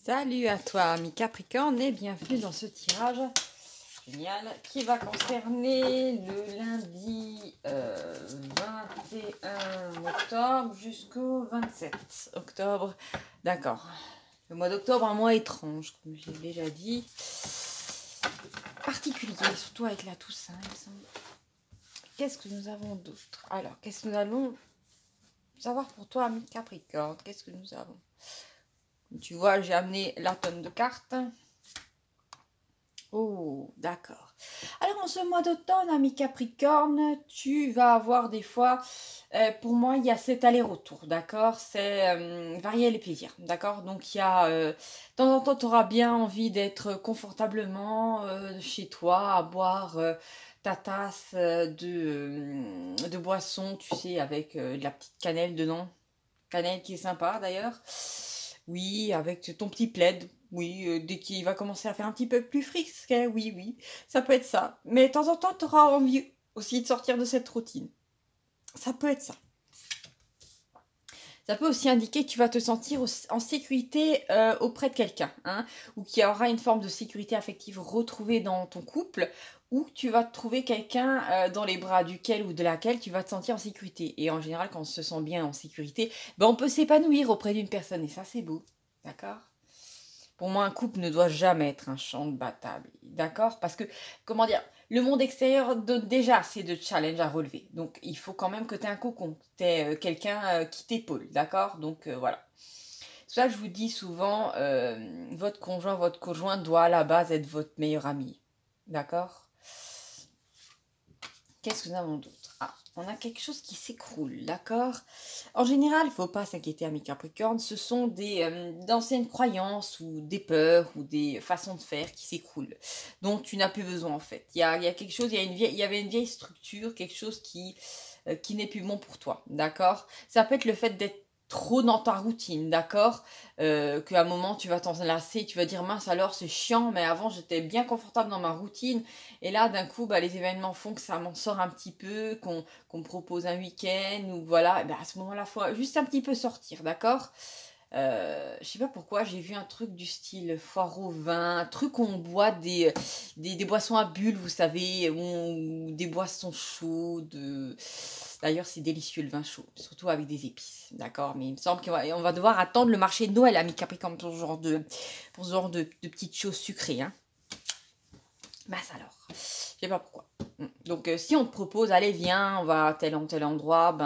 Salut à toi, ami Capricorne, et bienvenue dans ce tirage génial qui va concerner le lundi 21 octobre jusqu'au 27 octobre. D'accord. Le mois d'octobre, un mois étrange, comme j'ai déjà dit. Particulier, surtout avec la Toussaint, il me semble. Qu'est-ce que nous avons d'autre? Alors, qu'est-ce que nous allons savoir pour toi, ami Capricorne? Qu'est-ce que nous avons? Tu vois, j'ai amené la tonne de cartes. Oh, d'accord. Alors, en ce mois d'automne, ami Capricorne, tu vas avoir des fois, pour moi, il y a cet aller-retour, d'accord? C'est varier les plaisirs, d'accord? Donc, il y a, de temps en temps, tu auras bien envie d'être confortablement chez toi, à boire ta tasse de boisson, tu sais, avec de la petite cannelle dedans. Cannelle qui est sympa, d'ailleurs. Oui, avec ton petit plaid. Oui, dès qu'il va commencer à faire un petit peu plus frisquet, oui, oui, ça peut être ça. Mais de temps en temps, tu auras envie aussi de sortir de cette routine. Ça peut être ça. Ça peut aussi indiquer que tu vas te sentir en sécurité auprès de quelqu'un, hein, ou qu'il y aura une forme de sécurité affective retrouvée dans ton couple, ou tu vas trouver quelqu'un dans les bras duquel ou de laquelle tu vas te sentir en sécurité. Et en général, quand on se sent bien en sécurité, ben on peut s'épanouir auprès d'une personne, et ça c'est beau, d'accord? Pour moi, un couple ne doit jamais être un champ de bataille, d'accord? Parce que, comment dire, le monde extérieur donne déjà assez de challenges à relever. Donc, il faut quand même que tu aies un cocon, que tu aies quelqu'un qui t'épaule, d'accord? Donc, voilà. C'est ça que je vous dis souvent, votre conjoint doit à la base être votre meilleur ami, d'accord? Qu'est-ce que nous avons d'autre? Ah, on a quelque chose qui s'écroule, d'accord? En général, il ne faut pas s'inquiéter, ami Capricorne, ce sont d'anciennes croyances ou des peurs ou des façons de faire qui s'écroulent, dont tu n'as plus besoin en fait. Il y a quelque chose, il y avait une vieille structure, quelque chose qui n'est plus bon pour toi, d'accord? Ça peut être le fait d'être trop dans ta routine, d'accord? Qu'à un moment tu vas t'en lasser, tu vas dire mince alors c'est chiant, mais avant j'étais bien confortable dans ma routine, et là d'un coup bah, les événements font que ça m'en sort un petit peu, qu'on me propose un week-end, ou voilà, et ben à ce moment-là, il faut juste un petit peu sortir, d'accord? Je sais pas pourquoi, j'ai vu un truc du style foire au vin, un truc où on boit des boissons à bulles, vous savez, ou des boissons chaudes. D'ailleurs, c'est délicieux le vin chaud, surtout avec des épices, d'accord? Mais il me semble qu'on va devoir attendre le marché de Noël, ami Capricorne, pour ce genre de petites choses sucrées, hein. Mince alors, je sais pas pourquoi. Donc si on te propose, allez viens, on va à tel endroit,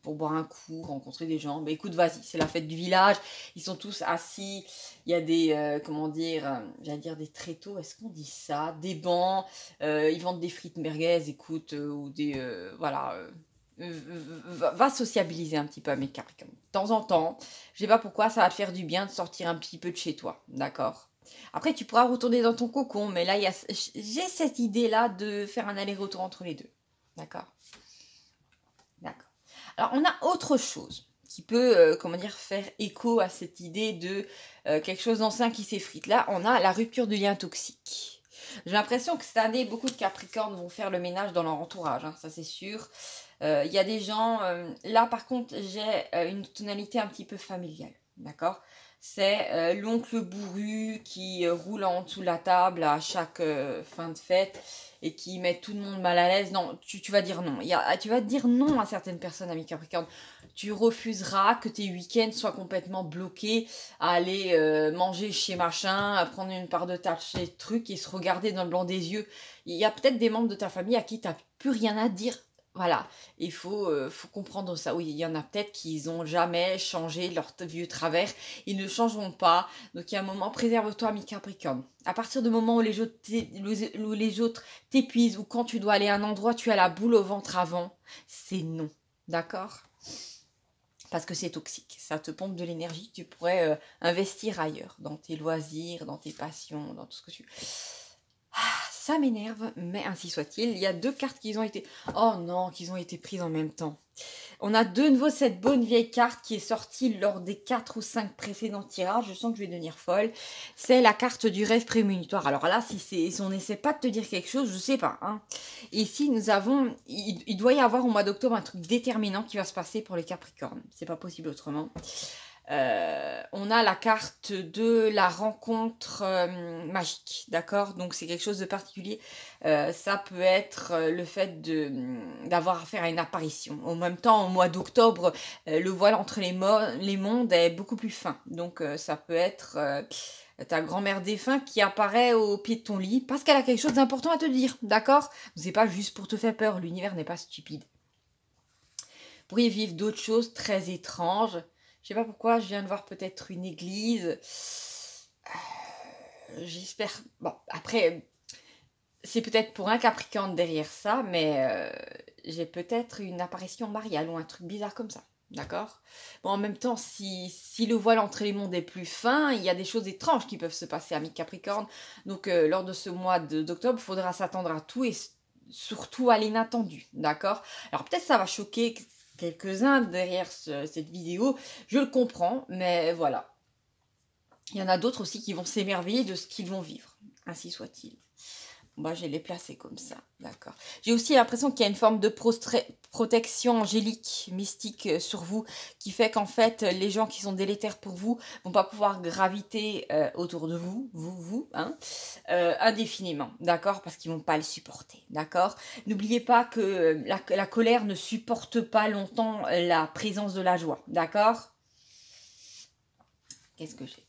pour boire un coup, rencontrer des gens, ben écoute vas-y, c'est la fête du village, ils sont tous assis, il y a des, comment dire, j'allais dire des tréteaux, est-ce qu'on dit ça? Des bancs, ils vendent des frites merguez, écoute, ou des, voilà, va sociabiliser un petit peu avec Capricorne. De temps en temps, je sais pas pourquoi, ça va te faire du bien de sortir un petit peu de chez toi, d'accord? Après, tu pourras retourner dans ton cocon, mais là, j'ai cette idée-là de faire un aller-retour entre les deux. D'accord? D'accord. Alors, on a autre chose qui peut, comment dire, faire écho à cette idée de quelque chose d'ancien qui s'effrite. Là, on a la rupture du lien toxique. J'ai l'impression que cette année, beaucoup de Capricornes vont faire le ménage dans leur entourage, hein, ça c'est sûr. Il y a des gens... là, par contre, j'ai une tonalité un petit peu familiale, d'accord? C'est l'oncle bourru qui roule en dessous de la table à chaque fin de fête et qui met tout le monde mal à l'aise. Non, tu vas dire non. Tu vas dire non à certaines personnes, ami Capricorne. Tu refuseras que tes week-ends soient complètement bloqués à aller manger chez machin, à prendre une part de tarte chez truc et se regarder dans le blanc des yeux. Il y a peut-être des membres de ta famille à qui tu n'as plus rien à dire. Voilà, il faut comprendre ça. Oui, il y en a peut-être qui n'ont jamais changé leur vieux travers. Ils ne changeront pas. Donc, il y a un moment, préserve-toi, ami Capricorne. À partir du moment où les autres t'épuisent ou quand tu dois aller à un endroit, tu as la boule au ventre avant, c'est non. D'accord? Parce que c'est toxique. Ça te pompe de l'énergie que tu pourrais investir ailleurs, dans tes loisirs, dans tes passions, dans tout ce que tu... Ça m'énerve, mais ainsi soit-il. Il y a deux cartes qui ont été... Oh non, qui ont été prises en même temps. On a de nouveau cette bonne vieille carte qui est sortie lors des 4 ou 5 précédents tirages. Je sens que je vais devenir folle. C'est la carte du rêve prémonitoire. Alors là, si on n'essaie pas de te dire quelque chose, je sais pas. Hein. Ici, nous avons... Il doit y avoir au mois d'octobre un truc déterminant qui va se passer pour les Capricornes. C'est pas possible autrement. on a la carte de la rencontre magique, d'accord? Donc c'est quelque chose de particulier. Ça peut être le fait d'avoir affaire à une apparition. En même temps, au mois d'octobre, le voile entre les mondes est beaucoup plus fin. Donc ça peut être ta grand-mère défunte qui apparaît au pied de ton lit parce qu'elle a quelque chose d'important à te dire, d'accord? C'est pas juste pour te faire peur, l'univers n'est pas stupide. Vous pourriez vivre d'autres choses très étranges. Je sais pas pourquoi, je viens de voir peut-être une église. J'espère. Bon, après, c'est peut-être pour un Capricorne derrière ça, mais j'ai peut-être une apparition mariale ou un truc bizarre comme ça. D'accord? Bon, en même temps, si le voile entre les mondes est plus fin, il y a des choses étranges qui peuvent se passer, ami Capricorne. Donc, lors de ce mois d'octobre, il faudra s'attendre à tout et surtout à l'inattendu. D'accord? Alors, peut-être ça va choquer quelques-uns derrière cette vidéo. Je le comprends, mais voilà. Il y en a d'autres aussi qui vont s'émerveiller de ce qu'ils vont vivre. Ainsi soit-il. Moi, je vais les placer comme ça, d'accord. J'ai aussi l'impression qu'il y a une forme de protection angélique, mystique sur vous, qui fait qu'en fait, les gens qui sont délétères pour vous vont pas pouvoir graviter autour de vous, indéfiniment, d'accord, parce qu'ils vont pas le supporter, d'accord. N'oubliez pas que la colère ne supporte pas longtemps la présence de la joie, d'accord. Qu'est-ce que j'ai?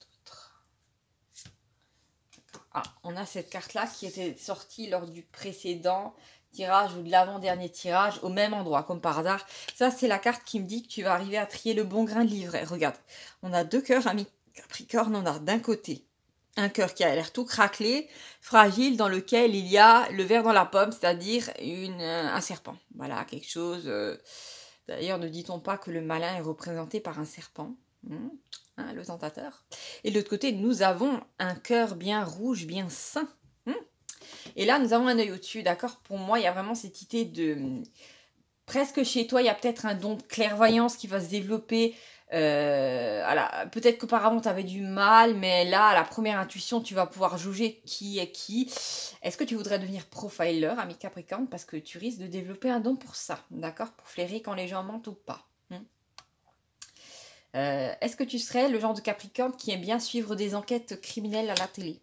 Ah, on a cette carte-là qui était sortie lors du précédent tirage ou de l'avant-dernier tirage au même endroit, comme par hasard. Ça, c'est la carte qui me dit que tu vas arriver à trier le bon grain de livret. Regarde, on a deux cœurs, ami Capricorne. On a d'un côté un cœur qui a l'air tout craquelé, fragile, dans lequel il y a le ver dans la pomme, c'est-à-dire un serpent. Voilà, quelque chose... D'ailleurs, ne dit-on pas que le malin est représenté par un serpent le tentateur. Et de l'autre côté, nous avons un cœur bien rouge, bien sain. Et là, nous avons un œil au-dessus, d'accord? Pour moi, il y a vraiment cette idée de... Presque chez toi, il y a peut-être un don de clairvoyance qui va se développer. Voilà. Peut-être qu'auparavant, tu avais du mal, mais là, à la première intuition, tu vas pouvoir juger qui est qui. Est-ce que tu voudrais devenir profiler, ami Capricorne? Parce que tu risques de développer un don pour ça, d'accord? Pour flairer quand les gens mentent ou pas. Est-ce que tu serais le genre de Capricorne qui aime bien suivre des enquêtes criminelles à la télé?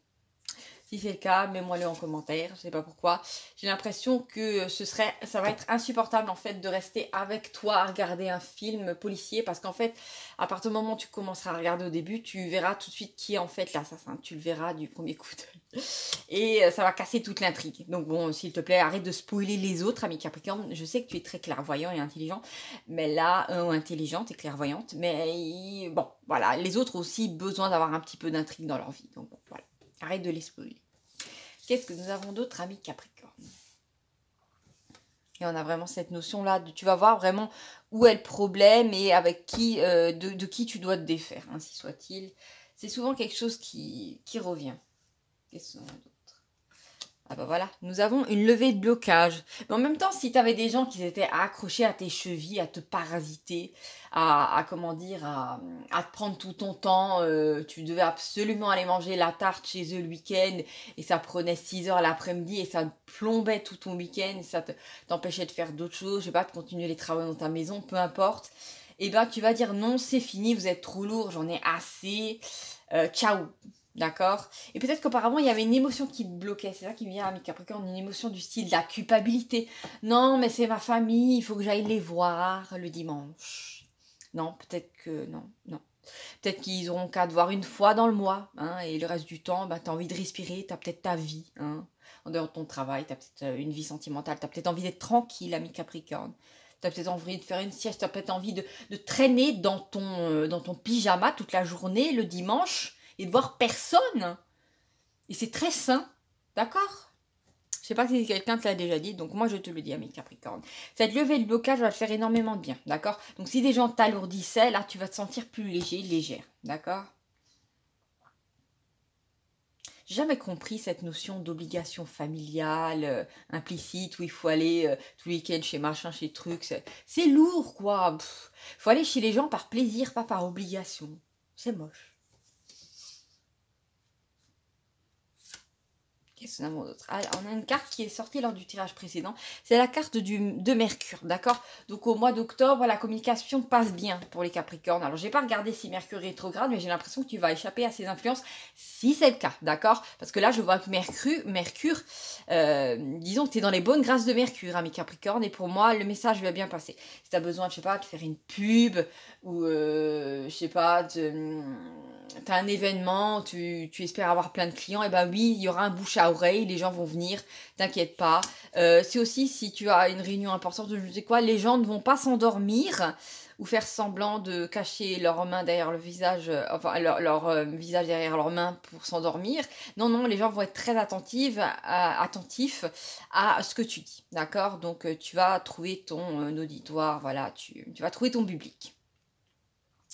Si c'est le cas, mets-moi-le en commentaire, je sais pas pourquoi. J'ai l'impression que ça va être insupportable en fait de rester avec toi à regarder un film policier parce qu'en fait, à partir du moment où tu commenceras à regarder au début, tu verras tout de suite qui est en fait l'assassin. Tu le verras du premier coup d'œil. Et ça va casser toute l'intrigue. Donc bon, s'il te plaît, arrête de spoiler les autres, ami Capricorne. Je sais que tu es très clairvoyant et intelligent, mais là, intelligente et clairvoyante. Mais bon, voilà, les autres ont aussi besoin d'avoir un petit peu d'intrigue dans leur vie. Donc bon, voilà. Arrête de les spoiler. Qu'est-ce que nous avons d'autre, amis Capricorne? Et on a vraiment cette notion-là, tu vas voir vraiment où est le problème et avec qui, de qui tu dois te défaire, ainsi soit-il. C'est souvent quelque chose qui revient. Qu'est-ce qu'on a d'autre? Ah bah voilà, nous avons une levée de blocage. Mais en même temps, si tu avais des gens qui étaient accrochés à tes chevilles, à te parasiter, comment dire, à te prendre tout ton temps, tu devais absolument aller manger la tarte chez eux le week-end et ça prenait 6 heures l'après-midi et ça te plombait tout ton week-end, ça t'empêchait de faire d'autres choses, je sais pas, de continuer les travaux dans ta maison, peu importe. Et ben tu vas dire non, c'est fini, vous êtes trop lourd, j'en ai assez, ciao. D'accord? Et peut-être qu'auparavant, il y avait une émotion qui te bloquait. C'est ça qui me vient à mi Capricorne, une émotion du style de la culpabilité. Non, mais c'est ma famille, il faut que j'aille les voir le dimanche. Non, peut-être que non, non. Peut-être qu'ils auront qu'à te voir une fois dans le mois, et le reste du temps, bah, tu as envie de respirer, tu as peut-être ta vie, en dehors de ton travail, tu as peut-être une vie sentimentale, tu as peut-être envie d'être tranquille, ami Capricorne. Tu as peut-être envie de faire une sieste, tu as peut-être envie de traîner dans ton pyjama toute la journée, le dimanche, et de voir personne. Et c'est très sain, d'accord? Je sais pas si quelqu'un te l'a déjà dit, donc moi je te le dis, ami Capricorne. Cette levée de blocage va te faire énormément de bien, d'accord? Donc si des gens t'alourdissaient, là tu vas te sentir plus léger, légère, d'accord? J'ai jamais compris cette notion d'obligation familiale implicite où il faut aller tous les week-ends chez machin, chez truc. C'est lourd, quoi. Faut aller chez les gens par plaisir, pas par obligation. C'est moche. Qu'est-ce qu'on a d'autre? Alors, on a une carte qui est sortie lors du tirage précédent. C'est la carte de Mercure, d'accord? Donc, au mois d'octobre, la communication passe bien pour les Capricornes. Alors, j'ai pas regardé si Mercure est rétrograde, mais j'ai l'impression que tu vas échapper à ses influences, si c'est le cas, d'accord? Parce que là, je vois que Mercure, disons que tu es dans les bonnes grâces de Mercure, hein, mes Capricornes, et pour moi, le message va bien passer. Si tu as besoin, je sais pas, de faire une pub, ou, je sais pas, t'as un événement, tu espères avoir plein de clients, et ben oui, il y aura un bouche à oreille, les gens vont venir, t'inquiète pas. C'est aussi si tu as une réunion importante, je ne sais quoi, les gens ne vont pas s'endormir ou faire semblant de cacher leurs mains derrière le visage, enfin leur visage derrière leurs mains pour s'endormir. Non, non, les gens vont être très attentifs à ce que tu dis, d'accord? Donc tu vas trouver ton auditoire, voilà, tu vas trouver ton public.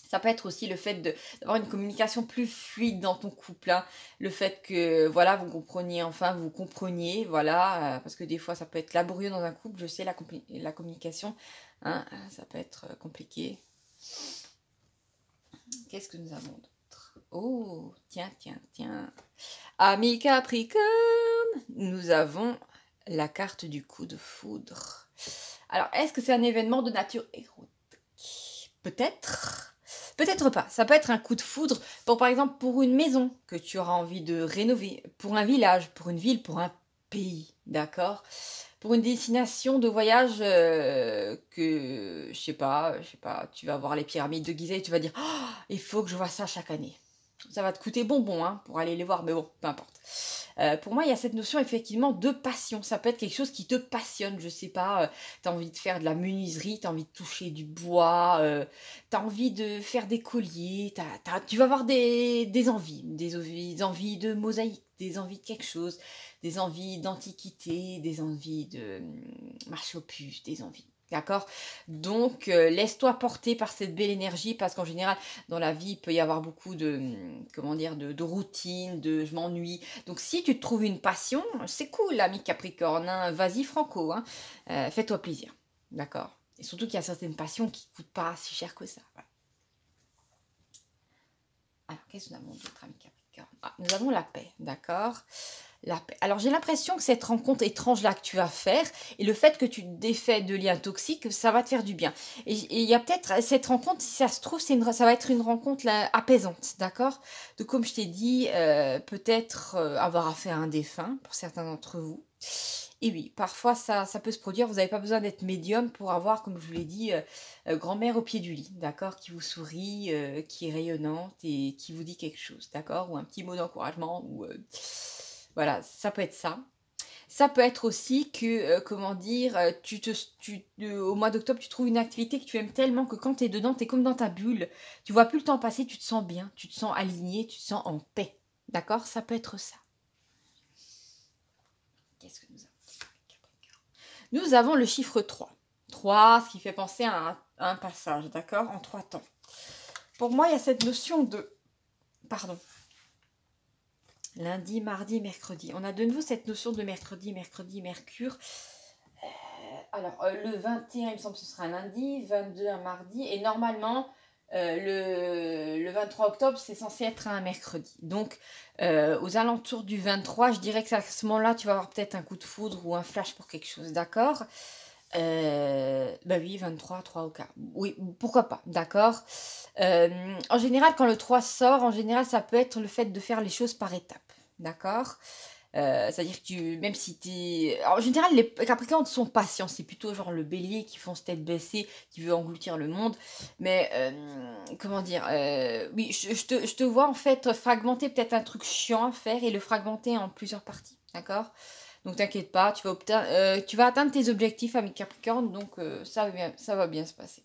Ça peut être aussi le fait d'avoir une communication plus fluide dans ton couple, hein. Le fait que, voilà, vous compreniez, voilà, parce que des fois, ça peut être laborieux dans un couple, je sais, la communication, hein, ça peut être compliqué. Qu'est-ce que nous avons d'autre? Oh, tiens. Amis Capricorne, nous avons la carte du coup de foudre. Alors, est-ce que c'est un événement de nature érotique? Peut-être. Peut-être pas. Ça peut être un coup de foudre pour, par exemple, pour une maison que tu auras envie de rénover, pour un village, pour une ville, pour un pays, d'accord? Pour une destination de voyage que, je sais pas, tu vas voir les pyramides de Gizeh et tu vas dire, oh, il faut que je vois ça chaque année. Ça va te coûter bonbon, hein, pour aller les voir, mais bon, peu importe. Pour moi, il y a cette notion effectivement de passion. Ça peut être quelque chose qui te passionne. Je sais pas, tu as envie de faire de la menuiserie, tu as envie de toucher du bois, tu as envie de faire des colliers, tu vas avoir des envies, des envies de mosaïque, des envies de quelque chose, des envies d'antiquité, des envies de marché aux puces, des envies. D'accord? Donc, laisse-toi porter par cette belle énergie parce qu'en général, dans la vie, il peut y avoir beaucoup comment dire, de routine, de je m'ennuie. Donc, si tu te trouves une passion, c'est cool, l'ami Capricorne, hein, vas-y franco, hein, fais-toi plaisir. D'accord? Et surtout qu'il y a certaines passions qui ne coûtent pas si cher que ça. Voilà. Alors, qu'est-ce que nous avons d'autre, ami Capricorne? Nous avons la paix, d'accord? La paix. Alors j'ai l'impression que cette rencontre étrange là que tu vas faire et le fait que tu te défais de liens toxiques, ça va te faire du bien. Et il y a peut-être cette rencontre, si ça se trouve, ça va être une rencontre là, apaisante, d'accord? Donc comme je t'ai dit, peut-être avoir affaire à un défunt pour certains d'entre vous. Et oui, parfois ça peut se produire, vous n'avez pas besoin d'être médium pour avoir, comme je vous l'ai dit, grand-mère au pied du lit, d'accord? Qui vous sourit, qui est rayonnante et qui vous dit quelque chose, d'accord? Ou un petit mot d'encouragement, ou voilà, ça peut être ça. Ça peut être aussi que, comment dire, au mois d'octobre, tu trouves une activité que tu aimes tellement que quand tu es dedans, tu es comme dans ta bulle. Tu vois plus le temps passer, tu te sens bien, tu te sens aligné, tu te sens en paix. D'accord? Ça peut être ça. Qu'est-ce que nous avons? Nous avons le chiffre 3. 3, ce qui fait penser à un passage, d'accord? En 3 temps. Pour moi, il y a cette notion de... Pardon. Lundi, mardi, mercredi. On a de nouveau cette notion de mercredi, Mercure. Alors, le 21, il me semble que ce sera un lundi, 22 un mardi, et normalement, le 23 octobre, c'est censé être un mercredi. Donc, aux alentours du 23, je dirais que à ce moment-là, tu vas avoir peut-être un coup de foudre ou un flash pour quelque chose, d'accord? Bah oui, 23, 3 au quart. Oui, pourquoi pas, d'accord. En général, quand le 3 sort, en général, ça peut être le fait de faire les choses par étapes, d'accord. C'est-à-dire que même si t'es... En général, les Capricornes sont patients, c'est plutôt genre le bélier qui fonce tête baissée, qui veut engloutir le monde. Mais, comment dire, oui, je te vois en fait fragmenter peut-être un truc chiant à faire et le fragmenter en plusieurs parties, d'accord? Donc t'inquiète pas, tu vas atteindre tes objectifs, ami Capricorne, donc ça va bien se passer.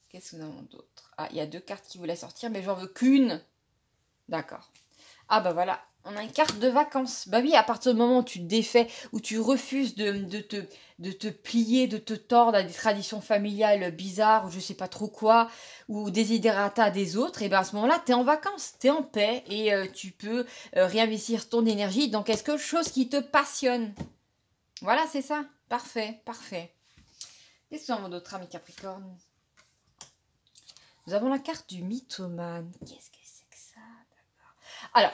Qu'est-ce que nous avons d'autre? Ah, il y a 2 cartes qui voulaient sortir, mais j'en veux qu'une. D'accord. Ah bah voilà, on a une carte de vacances. Bah oui, à partir du moment où tu te défais, où tu refuses de te plier, de te tordre à des traditions familiales bizarres, ou je sais pas trop quoi, ou des idératas des autres, et bien à ce moment-là, tu es en vacances, tu es en paix, et tu peux réinvestir ton énergie dans quelque chose qui te passionne. Voilà, c'est ça. Parfait, parfait. Qu'est-ce que nous avons d'autre, ami Capricorne? Nous avons la carte du mythomane. Qu'est-ce que c'est que ça? Alors,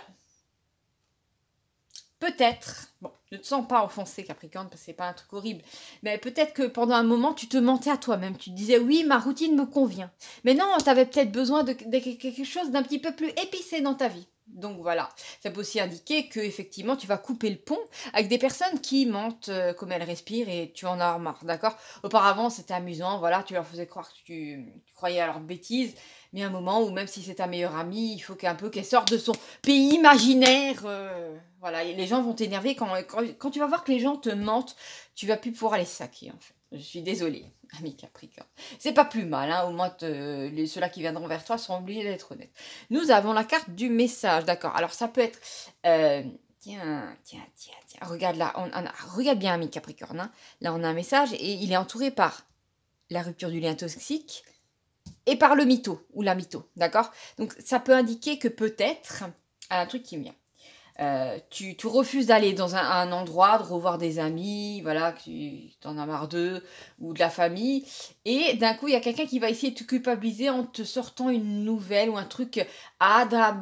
peut-être, bon, ne te sens pas offensé Capricorne, parce que c'est pas un truc horrible, mais peut-être que pendant un moment, tu te mentais à toi-même. Tu te disais, oui, ma routine me convient. Mais non, tu avais peut-être besoin de quelque chose d'un petit peu plus épicé dans ta vie. Donc voilà, ça peut aussi indiquer que effectivement tu vas couper le pont avec des personnes qui mentent comme elles respirent et tu en as marre, d'accord? Auparavant c'était amusant, voilà, tu leur faisais croire que tu croyais à leurs bêtises, mais à un moment où même si c'est ta meilleure amie, il faut qu'un peu qu'elle sorte de son pays imaginaire. Voilà, et les gens vont t'énerver quand tu vas voir que les gens te mentent, tu vas plus pouvoir les saquer en fait. Je suis désolée, ami Capricorne. C'est pas plus mal, hein, au moins ceux-là qui viendront vers toi seront obligés d'être honnêtes. Nous avons la carte du message, d'accord. Alors ça peut être... tiens, regarde là, regarde bien, ami Capricorne. Hein. Là, on a un message et il est entouré par la rupture du lien toxique et par le mytho ou la mytho, d'accord. Donc ça peut indiquer que peut-être, un truc qui me vient, tu refuses d'aller dans un endroit, de revoir des amis, voilà, que tu t'en as marre d'eux, ou de la famille, et d'un coup, il y a quelqu'un qui va essayer de te culpabiliser en te sortant une nouvelle ou un truc adrabrant,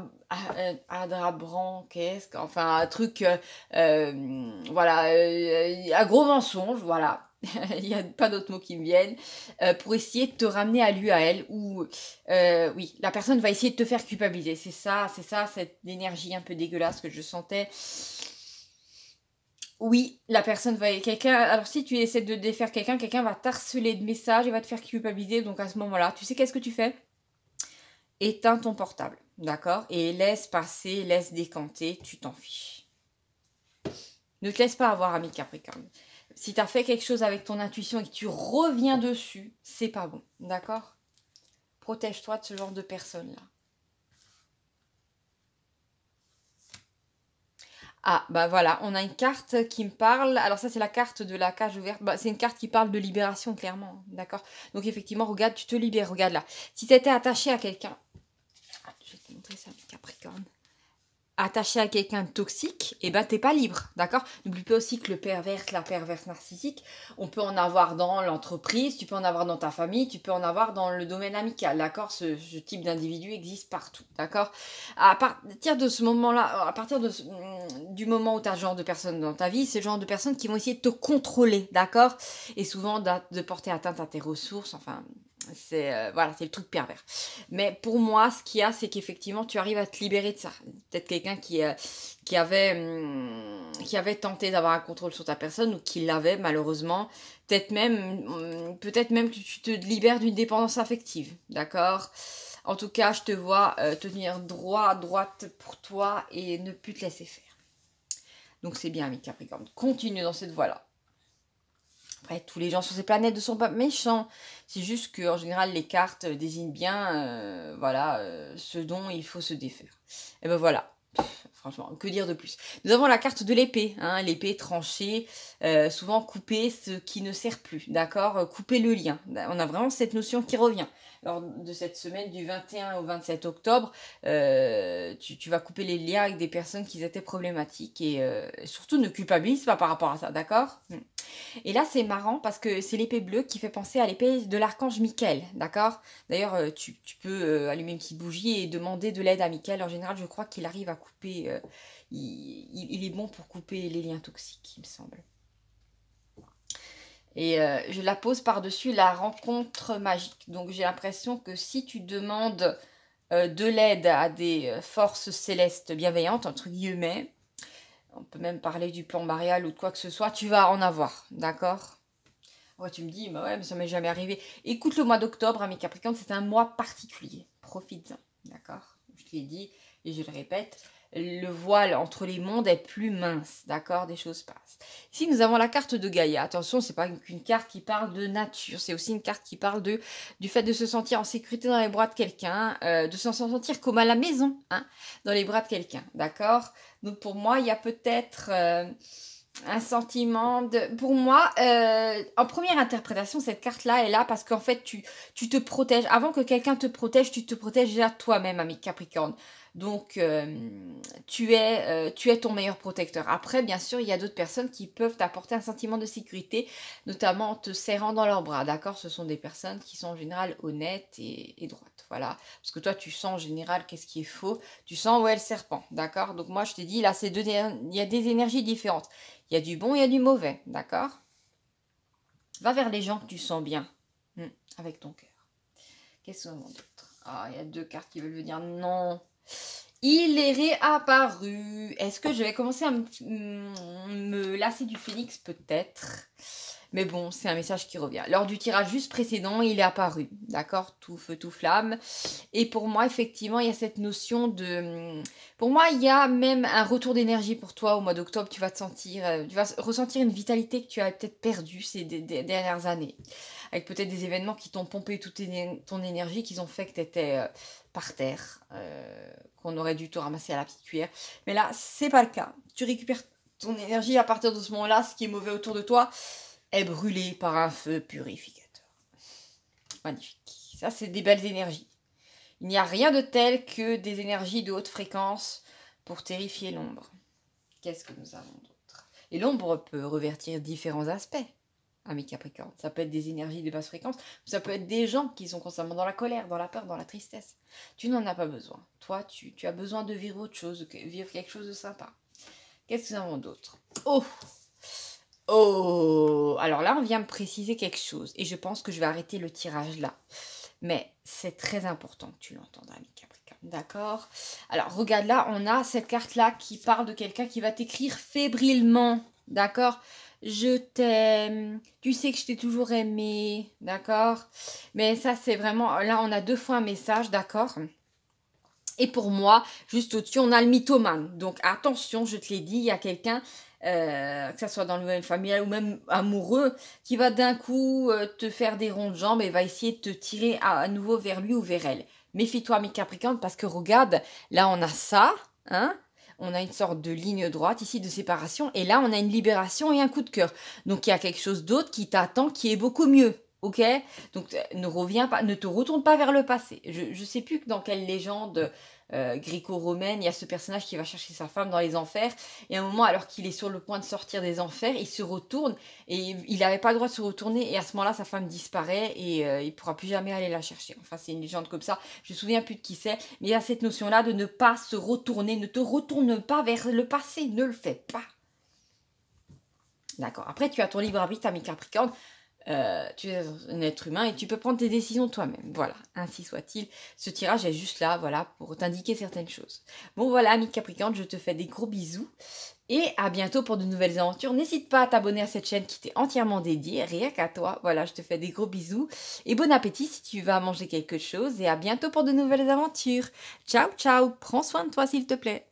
enfin, un truc, voilà, un gros mensonge, voilà. Il n'y a pas d'autres mots qui me viennent, pour essayer de te ramener à lui, à elle, ou oui, la personne va essayer de te faire culpabiliser. C'est ça, cette énergie un peu dégueulasse que je sentais. Oui, la personne va... Alors si tu essaies de défaire quelqu'un, quelqu'un va t'harceler de messages et va te faire culpabiliser. Donc à ce moment-là, tu sais qu'est-ce que tu fais? Éteins ton portable, d'accord? Et laisse passer, laisse décanter, tu t'en fiches. Ne te laisse pas avoir, ami Capricorne. Si tu as fait quelque chose avec ton intuition et que tu reviens dessus, c'est pas bon, d'accord? Protège-toi de ce genre de personnes-là. Ah, bah voilà, on a une carte qui me parle. Alors ça, c'est la carte de la cage ouverte. Bah, c'est une carte qui parle de libération, clairement, d'accord? Donc effectivement, regarde, tu te libères, regarde là. Si tu étais attaché à quelqu'un... Je vais te montrer ça, Capricorne. Attaché à quelqu'un de toxique, et ben t'es pas libre, d'accord? N'oublie pas aussi que la perverse narcissique, on peut en avoir dans l'entreprise, tu peux en avoir dans ta famille, tu peux en avoir dans le domaine amical, d'accord? Ce type d'individu existe partout, d'accord? À partir de ce moment-là, du moment où tu as ce genre de personnes dans ta vie, c'est le genre de personnes qui vont essayer de te contrôler, d'accord? Et souvent de porter atteinte à tes ressources, enfin... voilà, c'est le truc pervers. Mais pour moi, ce qu'il y a, c'est qu'effectivement, tu arrives à te libérer de ça. Peut-être quelqu'un qui avait tenté d'avoir un contrôle sur ta personne ou qui l'avait malheureusement. Peut-être même que tu te libères d'une dépendance affective, d'accord? En tout cas, je te vois tenir droite pour toi et ne plus te laisser faire. Donc c'est bien, ami Capricorne. Continue dans cette voie-là. Après, tous les gens sur ces planètes ne sont pas méchants. C'est juste qu'en général, les cartes désignent bien voilà, ce dont il faut se défaire. Et ben voilà. Franchement, que dire de plus? Nous avons la carte de l'épée, hein, l'épée tranchée, souvent couper ce qui ne sert plus, d'accord? Couper le lien. On a vraiment cette notion qui revient. Lors de cette semaine du 21 au 27 octobre, tu vas couper les liens avec des personnes qui étaient problématiques et surtout ne culpabilise pas par rapport à ça, d'accord? Et là, c'est marrant parce que c'est l'épée bleue qui fait penser à l'épée de l'archange Michael, d'accord? D'ailleurs, tu peux allumer une petite bougie et demander de l'aide à Michael. En général, je crois qu'il arrive à couper... il est bon pour couper les liens toxiques, il me semble. Et je la pose par-dessus la rencontre magique. Donc, j'ai l'impression que si tu demandes de l'aide à des forces célestes bienveillantes, entre guillemets, on peut même parler du plan marial ou de quoi que ce soit, tu vas en avoir, d'accord? Ouais, tu me dis, bah ouais, mais ça m'est jamais arrivé. Écoute, le mois d'octobre, ami Capricorne, c'est un mois particulier. Profites-en, d'accord? Je te l'ai dit et je le répète, le voile entre les mondes est plus mince, d'accord? Des choses passent. Ici, nous avons la carte de Gaïa. Attention, c'est pas qu'une carte qui parle de nature, c'est aussi une carte qui parle du fait de se sentir en sécurité dans les bras de quelqu'un, de se sentir comme à la maison, hein, dans les bras de quelqu'un, d'accord? Donc pour moi, il y a peut-être... un sentiment de... Pour moi, en première interprétation, cette carte-là est là parce qu'en fait, tu te protèges. Avant que quelqu'un te protège, tu te protèges déjà toi-même, ami Capricorne. Donc, tu es ton meilleur protecteur. Après, bien sûr, il y a d'autres personnes qui peuvent t'apporter un sentiment de sécurité, notamment en te serrant dans leurs bras, d'accord? Ce sont des personnes qui sont en général honnêtes et droites, voilà. Parce que toi, tu sens en général qu'est-ce qui est faux. Tu sens où est le serpent, d'accord? Donc moi, je t'ai dit, là, il y a des énergies différentes. Il y a du bon, il y a du mauvais, d'accord? Va vers les gens que tu sens bien, avec ton cœur. Qu'est-ce qu'on a d'autre? Ah, il y a 2 cartes qui veulent venir. Non. Il est réapparu. Est-ce que je vais commencer à me lasser du phénix? Peut-être. Mais bon, c'est un message qui revient. Lors du tirage juste précédent, il est apparu. D'accord? Tout feu, tout flamme. Et pour moi, effectivement, il y a cette notion de... Pour moi, il y a même un retour d'énergie pour toi au mois d'octobre. Tu vas te sentir... tu vas ressentir une vitalité que tu as peut-être perdue ces dernières années. Avec peut-être des événements qui t'ont pompé toute ton énergie, qui ont fait que tu étais par terre, qu'on aurait dû te ramasser à la petite cuillère. Mais là, c'est pas le cas. Tu récupères ton énergie à partir de ce moment-là. Ce qui est mauvais autour de toi est brûlé par un feu purificateur. Magnifique. Ça, c'est des belles énergies. Il n'y a rien de tel que des énergies de haute fréquence pour terrifier l'ombre. Qu'est-ce que nous avons d'autre? Et l'ombre peut revertir différents aspects. Amis Capricorne, ça peut être des énergies de basse fréquence, ça peut être des gens qui sont constamment dans la colère, dans la peur, dans la tristesse. Tu n'en as pas besoin. Toi, tu as besoin de vivre autre chose, de vivre quelque chose de sympa. Qu'est-ce que nous avons d'autre? Oh, alors là, on vient me préciser quelque chose, et je pense que je vais arrêter le tirage là. Mais c'est très important que tu l'entendes, ami Capricorne, d'accord? Alors, regarde là, on a cette carte-là qui parle de quelqu'un qui va t'écrire fébrilement, d'accord? Je t'aime, tu sais que je t'ai toujours aimé, d'accord? Mais ça, c'est vraiment... Là, on a 2 fois un message, d'accord? Et pour moi, juste au-dessus, on a le mythomane. Donc, attention, je te l'ai dit, il y a quelqu'un, que ce soit dans le domaine familial ou même amoureux, qui va d'un coup te faire des ronds de jambes et va essayer de te tirer à nouveau vers lui ou vers elle. Méfie-toi, mes Capricornes, parce que regarde, là, on a ça, hein? On a une sorte de ligne droite ici de séparation. Et là, on a une libération et un coup de cœur. Donc, il y a quelque chose d'autre qui t'attend qui est beaucoup mieux. Ok? Donc, ne te retourne pas vers le passé. Je ne sais plus dans quelle légende gréco-romaine, il y a ce personnage qui va chercher sa femme dans les enfers. Et à un moment, alors qu'il est sur le point de sortir des enfers, il se retourne et il n'avait pas le droit de se retourner. Et à ce moment-là, sa femme disparaît et il ne pourra plus jamais aller la chercher. Enfin, c'est une légende comme ça. Je me souviens plus de qui c'est. Mais il y a cette notion-là de ne pas se retourner. Ne te retourne pas vers le passé. Ne le fais pas. D'accord. Après, tu as ton libre arbitre, ami Capricorne. Tu es un être humain et tu peux prendre tes décisions toi-même. Voilà, ainsi soit-il. Ce tirage est juste là, voilà, pour t'indiquer certaines choses. Bon voilà, ami Capricorne, je te fais des gros bisous et à bientôt pour de nouvelles aventures. N'hésite pas à t'abonner à cette chaîne qui t'est entièrement dédiée, rien qu'à toi. Voilà, je te fais des gros bisous et bon appétit si tu vas manger quelque chose et à bientôt pour de nouvelles aventures. Ciao, ciao, prends soin de toi s'il te plaît.